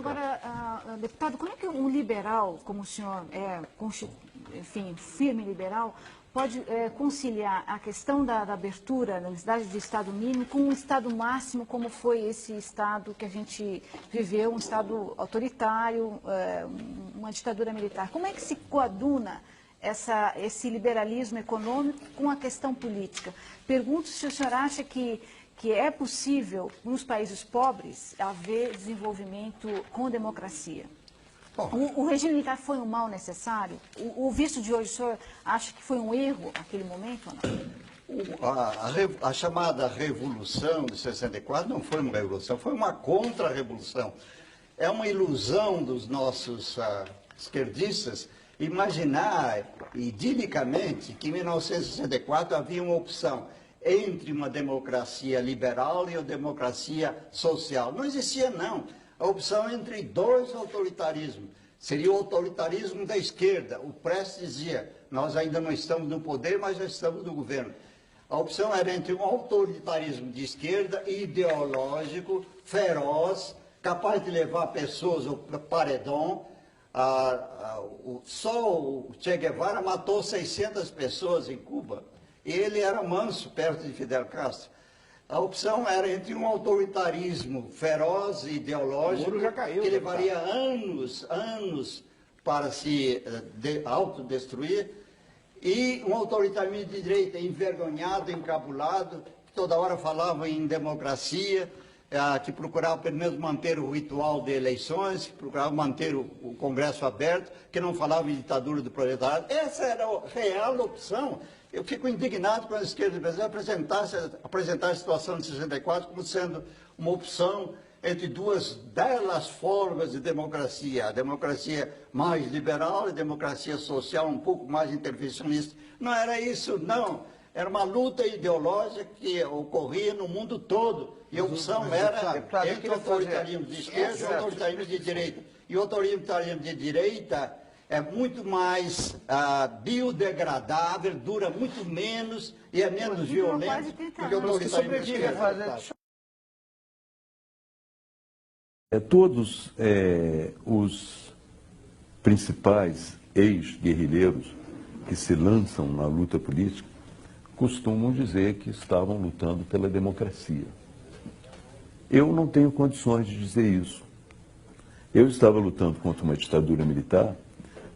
Agora, deputado, como é que um liberal, como o senhor é, enfim, firme liberal, pode conciliar a questão da abertura, da necessidade de Estado mínimo, com um Estado máximo, como foi esse Estado que a gente viveu, um Estado autoritário, uma ditadura militar? Como é que se coaduna esse liberalismo econômico com a questão política? Pergunto se o senhor acha que é possível, nos países pobres, haver desenvolvimento com democracia. O regime militar foi um mal necessário? O visto de hoje, o senhor acha que foi um erro naquele momento ou não? A chamada Revolução de 64 não foi uma revolução, foi uma contra-revolução. É uma ilusão dos nossos esquerdistas imaginar idilicamente que em 1964 havia uma opção entre uma democracia liberal e uma democracia social. Não existia, não. A opção entre dois autoritarismos. Seria o autoritarismo da esquerda. O Prestes dizia, nós ainda não estamos no poder, mas já estamos no governo. A opção era entre um autoritarismo de esquerda, ideológico, feroz, capaz de levar pessoas ao paredão. Só o Che Guevara matou 600 pessoas em Cuba. Ele era manso perto de Fidel Castro. A opção era entre um autoritarismo feroz e ideológico, que levaria anos para se autodestruir, e um autoritarismo de direita envergonhado, encabulado, que toda hora falava em democracia, que procurava pelo menos manter o ritual de eleições, que procurava manter o Congresso aberto, que não falava em ditadura do proletariado. Essa era a real opção. Eu fico indignado com a esquerda brasileira apresentar a situação de 64 como sendo uma opção entre duas belas formas de democracia. A democracia mais liberal e a democracia social um pouco mais intervencionista. Não era isso, não. Era uma luta ideológica que ocorria no mundo todo. E a opção era entre o autoritarismo de esquerda e o autoritarismo de direita. E o autoritarismo de direita é muito mais biodegradável, dura muito menos e é menos violento do que o autoritarismo de esquerda. Todos os principais ex-guerrilheiros que se lançam na luta política costumam dizer que estavam lutando pela democracia. Eu não tenho condições de dizer isso. Eu estava lutando contra uma ditadura militar,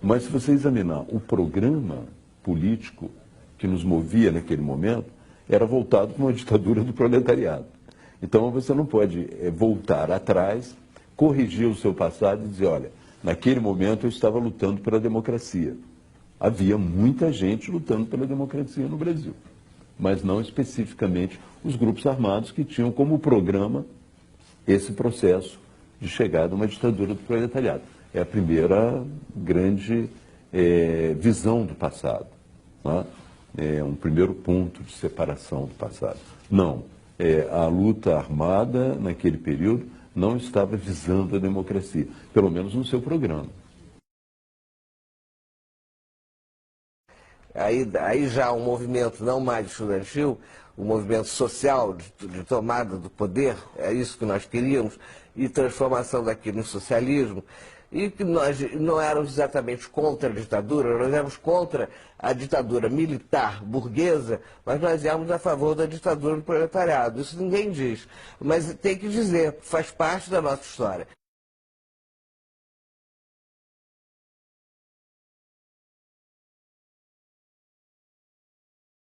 mas se você examinar o programa político que nos movia naquele momento, era voltado para uma ditadura do proletariado. Então você não pode voltar atrás, corrigir o seu passado e dizer, olha, naquele momento eu estava lutando pela democracia. Havia muita gente lutando pela democracia no Brasil, mas não especificamente os grupos armados que tinham como programa esse processo de chegada a uma ditadura do proletariado. É a primeira grande visão do passado, não é? É um primeiro ponto de separação do passado. Não, a luta armada naquele período não estava visando a democracia, pelo menos no seu programa. Aí já um movimento não mais estudantil, um movimento social de tomada do poder, é isso que nós queríamos, e transformação daquilo em socialismo, e que nós não éramos exatamente contra a ditadura, nós éramos contra a ditadura militar burguesa, mas nós éramos a favor da ditadura do proletariado. Isso ninguém diz, mas tem que dizer, faz parte da nossa história.